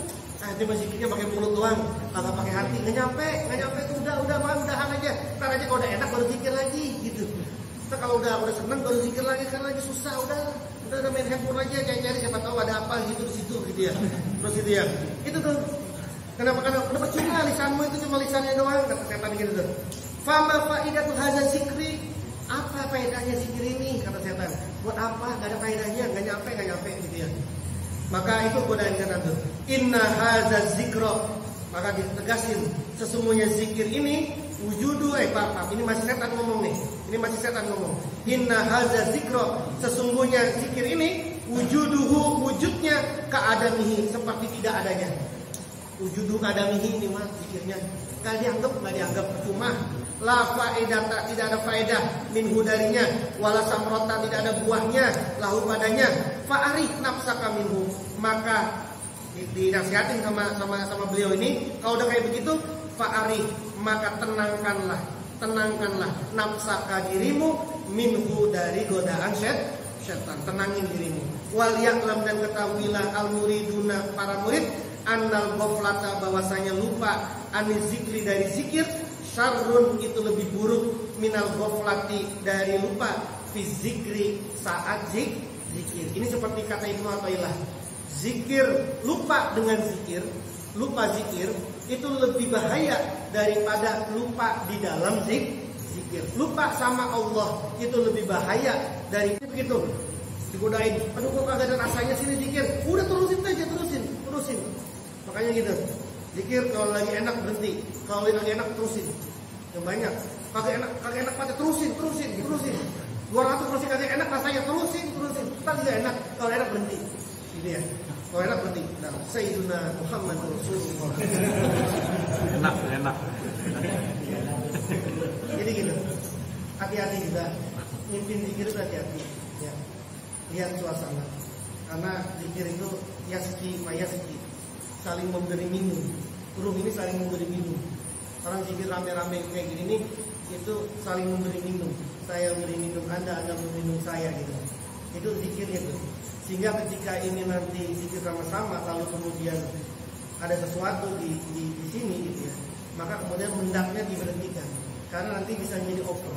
A: Nanti zikirnya pakai mulut doang, kagak pakai hati, nggak nyampe tuh, udahan aja. Ntar aja kalau udah enak baru zikir lagi, gitu. Ntar kalau udah seneng baru zikir lagi, kan lagi susah, udah main handphone aja, cari siapa tahu ada apa gitu di situ, gitu ya. Terus gitu ya. Itu tuh. Kenapa? Karena udah percuma, lisanmu itu cuma lisannya doang, kata setan gitu tuh. Fama faidatu hadza zikri, apa faedahnya zikir ini, kata setan. Buat apa? Gak ada faedahnya, nggak nyampe gitu ya. Maka itu godaan setan tuh. Inna hadza zikra, maka ditegasin, sesungguhnya zikir ini wujudu ini masih setan ngomong nih. Ini masih setan ngomong. Inna hadza zikra, sesungguhnya zikir ini wujuduhu, wujudnya ka'adamihi, seperti tidak adanya. Wujudu adamihi ini mah zikirnya enggak dianggap cuma la faedata, tidak ada faedah minhu darinya, wala samrota, tidak ada buahnya lahu padanya. Fa'ari nafsaka minhu, maka dinasihatin sama beliau ini, kalau udah kayak begitu, fa'ari, maka tenangkanlah nafsaka dirimu minhu dari godaan syaitan, tenangin dirimu. Wal ya'lam, dan ketahuilah al muriduna, para murid, annal ghaflata, bahwasanya lupa, aniz zikri, dari zikir, syarrun, itu lebih buruk, minal ghaflati, dari lupa, fi zikri, saat zikir. Ini seperti kata Ibnu Athaillah, zikir, lupa dengan zikir, lupa zikir itu lebih bahaya daripada lupa di dalam zikir. Lupa sama Allah itu lebih bahaya dari begitu. Digodain, aduh kok kagak ada rasanya sini zikir. Udah terusin aja, terusin. Makanya gitu. Zikir kalau lagi enak berhenti, kalau lagi enak terusin. Yang banyak kagak enak pada terusin. 200 masih kagak enak rasanya, terusin. Tapi enggak enak, kalau enak berhenti. Gitu ya. Kalau enak berhenti. Nah, Sayyiduna Muhammad Rasulullah.
B: Enak.
A: Jadi gitu. Hati-hati juga. Mimpin zikir itu hati-hati. Ya. Lihat suasana. Karena zikir itu yaski, saling memberi minum. Ruh ini saling memberi minum. Orang zikir rame-rame kayak gini nih, itu saling memberi minum. Saya memberi minum Anda memberi minum saya gitu. Itu zikirnya tuh. Sehingga ketika ini nanti zikir sama-sama, kalau kemudian ada sesuatu di sini gitu ya, maka kemudian hendaknya diberhentikan. Karena nanti bisa menjadi over.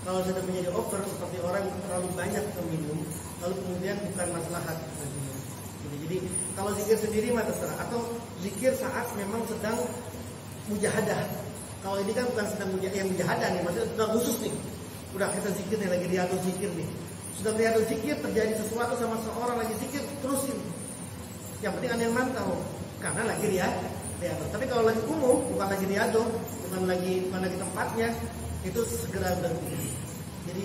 A: Kalau sudah menjadi over, seperti orang yang terlalu banyak minum, lalu kemudian bukan maslahat nantinya. Jadi kalau zikir sendiri mah terserah, atau zikir saat memang sedang mujahadah. Kalau ini kan bukan sedang mujahadah nih, maksudnya sudah khusus nih. Udah kita zikir nih, lagi riyadhus zikir nih. Sudah riyadhus zikir, terjadi sesuatu sama seorang lagi zikir, terusin. Yang penting ada yang mantau, karena lagi riyadhus. Tapi kalau lagi umum, bukan lagi riyadhus, bukan lagi tempatnya, itu segera berhenti. Jadi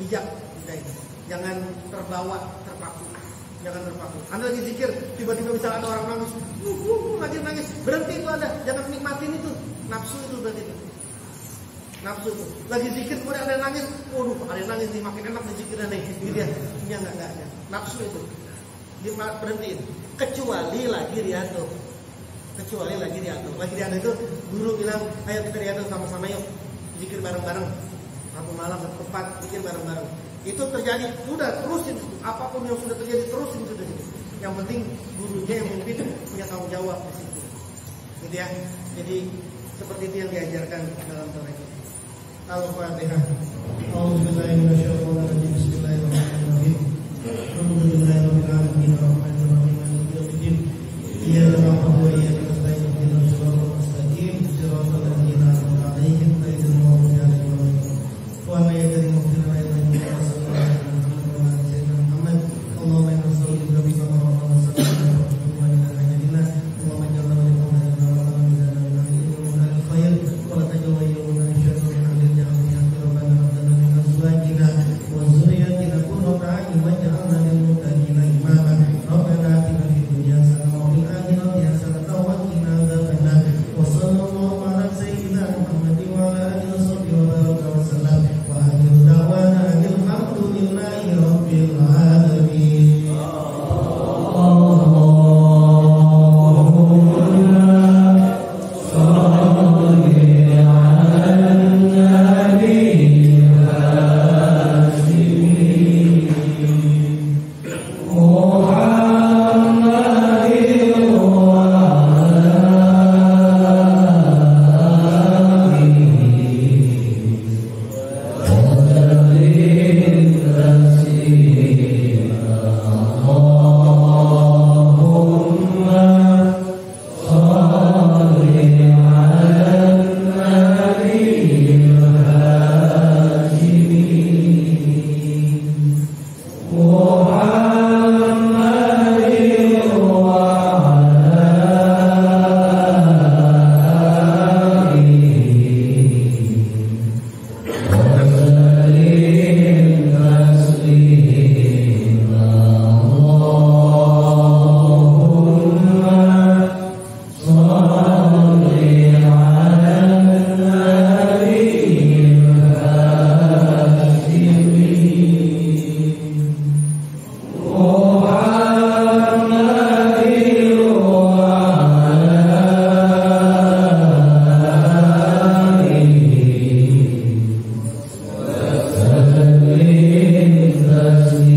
A: bijak, jangan terpaku. Anda lagi zikir, tiba-tiba misalnya ada orang nangis, lagi nangis, berhenti itu Anda, jangan nikmatin itu, nafsu itu berarti itu. Nafsu itu. Lagi zikir kemudian ada yang nangis, ada yang nangis nih, makin enak nih zikirnya nih, gitu ya. Ini enggak ada. Nafsu itu. Berhentiin. Kecuali lagi riyadhus. Lagi riyadhus itu guru bilang, ayo kita riyadhus sama-sama yuk. Zikir bareng-bareng. Satu malam, satu tempat, zikir bareng-bareng. Itu terjadi, sudah terusin, apapun yang sudah terjadi terusin sudah. Yang penting gurunya yang memimpin punya tanggung jawab di situ. Gitu ya. Jadi seperti itu yang diajarkan dalam toriko. Al-Fatihah. A'udzubillahi minasyaitonir rajim. Bismillahirrahmanirrahim. Alhamdulillahirabbil alamin arrahmanir rahim maliki yaumiddin. Iyyaka na'budu wa iyyaka nasta'in ihdinas siratal mustaqim siratal ladzina an'amta 'alaihim ghairil maghdubi 'alaihim waladdallin. Wa may yahdihillahu fala mudilla lahu.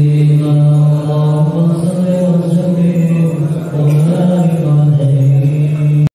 C: الرحيم